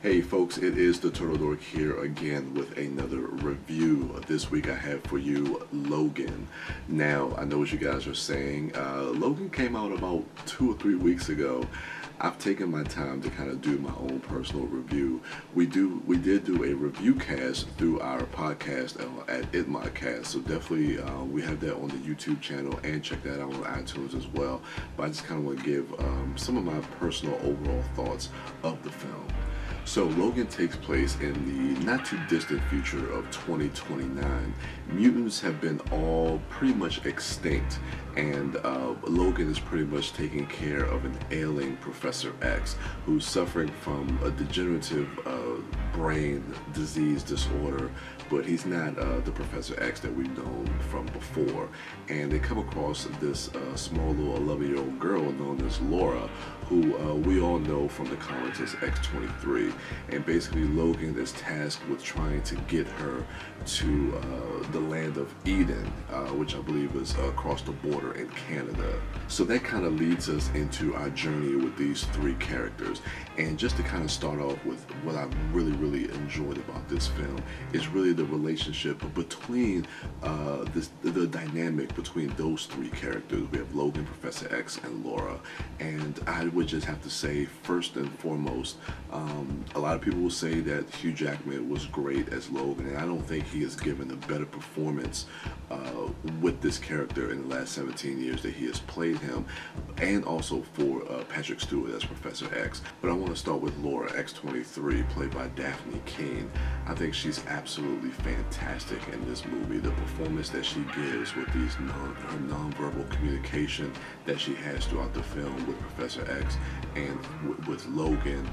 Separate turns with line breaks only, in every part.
Hey folks, it is the TurtleDork here again with another review. This week I have for you Logan. Now, I know what you guys are saying. Logan came out about 2 or 3 weeks ago. I've taken my time to kind of do my own personal review. We did do a review cast through our podcast at ITMOD, so definitely we have that on the YouTube channel, and check that out on iTunes as well. But I just kind of want to give some of my personal overall thoughts of the film. So Logan takes place in the not too distant future of 2029. Mutants have been all pretty much extinct, and Logan is pretty much taking care of an ailing Professor X who's suffering from a degenerative brain disease disorder, but he's not the Professor X that we've known from before. And they come across this small little 11-year-old girl known as Laura, who we all know from the comics as X-23. And basically Logan is tasked with trying to get her to the land of Eden, which I believe is across the border in Canada. So that kind of leads us into our journey with these three characters. And just to kind of start off with what I really enjoyed about this film is really the relationship between the dynamic between those three characters. We have Logan, Professor X, and Laura. And I would just have to say, first and foremost, a lot of people will say that Hugh Jackman was great as Logan, and I don't think he has given a better performance with this character in the last 17 years that he has played him, and also for Patrick Stewart as Professor X. But I want to start with Laura, X-23, played by Daphne Keane. I think she's absolutely fantastic in this movie. The performance that she gives with her nonverbal communication that she has throughout the film with Professor X and with Logan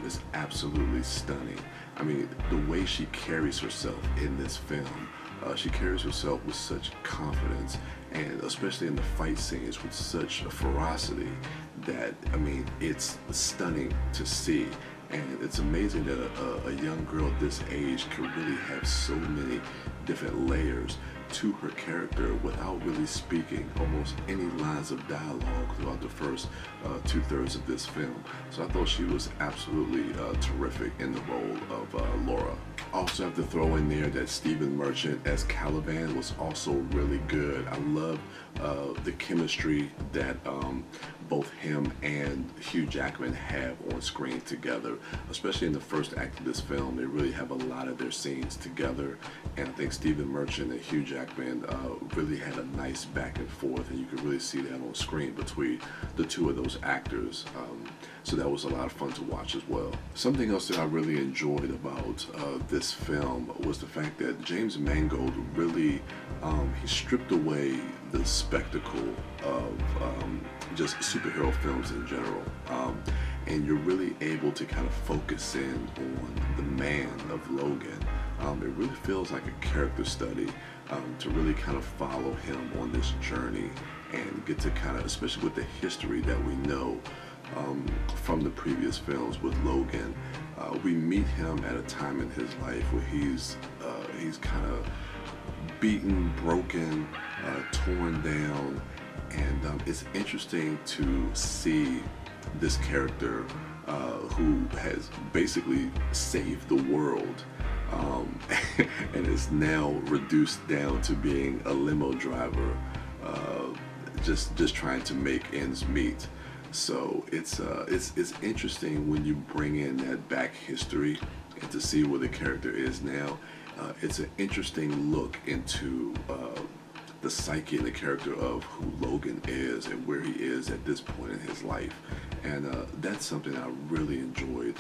is absolutely stunning. I mean, the way she carries herself in this film, she carries herself with such confidence, and especially in the fight scenes with such ferocity that, I mean, it's stunning to see. And it's amazing that a young girl this age can really have so many different layers to her character without really speaking almost any lines of dialogue throughout the first 2/3 of this film. So I thought she was absolutely terrific in the role of Laura. Also have to throw in there that Stephen Merchant as Caliban was also really good. I love the chemistry that both him and Hugh Jackman have on screen together, especially in the first act of this film. They really have a lot of their scenes together, and I think Stephen Merchant and Hugh Jackman really had a nice back and forth, and you could really see that on screen between the two of those actors. So that was a lot of fun to watch as well. Something else that I really enjoyed about this film was the fact that James Mangold really, he stripped away the spectacle of just superhero films in general. And you're really able to kind of focus in on the man of Logan. It really feels like a character study to really kind of follow him on this journey and get to kind of, especially with the history that we know from the previous films with Logan, we meet him at a time in his life where he's kind of beaten, broken, torn down, and it's interesting to see this character who has basically saved the world and is now reduced down to being a limo driver, just trying to make ends meet. So it's interesting when you bring in that back history and to see where the character is now. It's an interesting look into the psyche and the character of who Logan is and where he is at this point in his life. And that's something I really enjoyed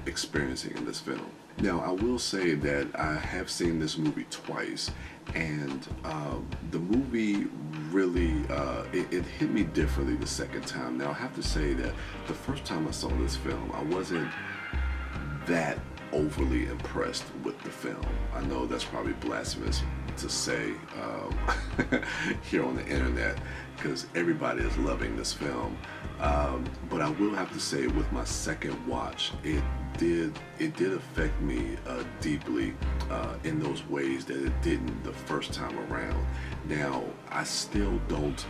experiencing in this film. Now, I will say that I have seen this movie twice, and the movie really, it hit me differently the second time. Now, I have to say that the first time I saw this film, I wasn't that overly impressed with the film. I know that's probably blasphemous to say here on the internet, because everybody is loving this film. But I will have to say, with my second watch, it did affect me deeply in those ways that it didn't the first time around. Now, I still don't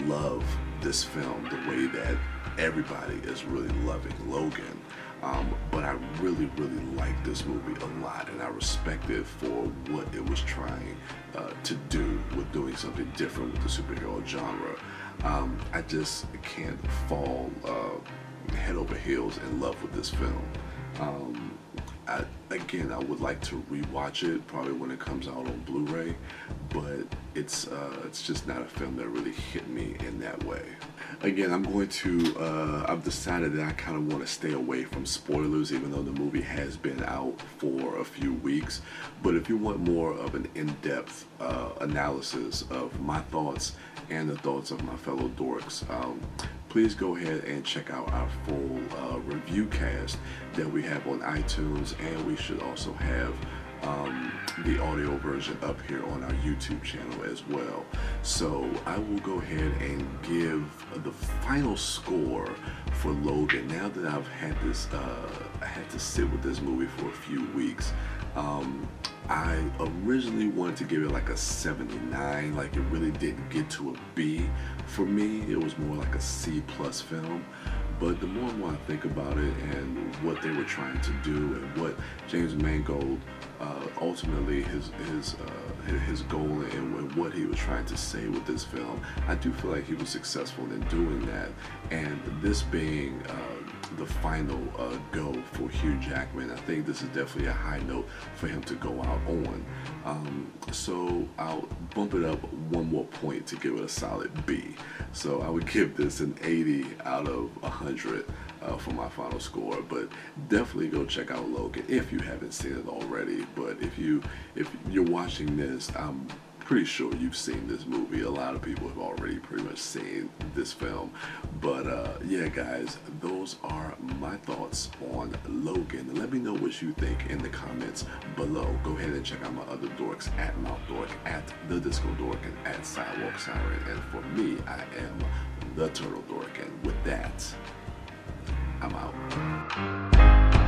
love this film the way that everybody is really loving Logan. But I really, really like this movie a lot, and I respect it for what it was trying to do with doing something different with the superhero genre. I just can't fall head over heels in love with this film. Again, I would like to rewatch it probably when it comes out on Blu-ray, but it's just not a film that really hit me in that way. Again, I've decided that I kind of want to stay away from spoilers, even though the movie has been out for a few weeks. But if you want more of an in-depth analysis of my thoughts and the thoughts of my fellow dorks, please go ahead and check out our full review cast that we have on iTunes, and we should also have the audio version up here on our YouTube channel as well. So I will go ahead and give the final score for Logan. Now that I've had this, I had to sit with this movie for a few weeks. I originally wanted to give it like a 79, like it really didn't get to a B for me. It was more like a C+ film. But the more and more I think about it and what they were trying to do and what James Mangold ultimately his goal and what he was trying to say with this film, I do feel like he was successful in doing that. And this being the final go for Hugh Jackman, I think this is definitely a high note for him to go out on. So I'll bump it up one more point to give it a solid B. So I would give this an 80 out of 100 for my final score. But definitely go check out Logan if you haven't seen it already. But if you're watching this, I'm pretty sure you've seen this movie. A lot of people have already pretty much seen this film. But yeah, guys, those are my thoughts on Logan. Let me know what you think in the comments below. Go ahead and check out my other dorks at MouthDork, at TheDiscoDork, and at Sidewalk Siren. And for me, I am the Turtle Dork. And with that, I'm out.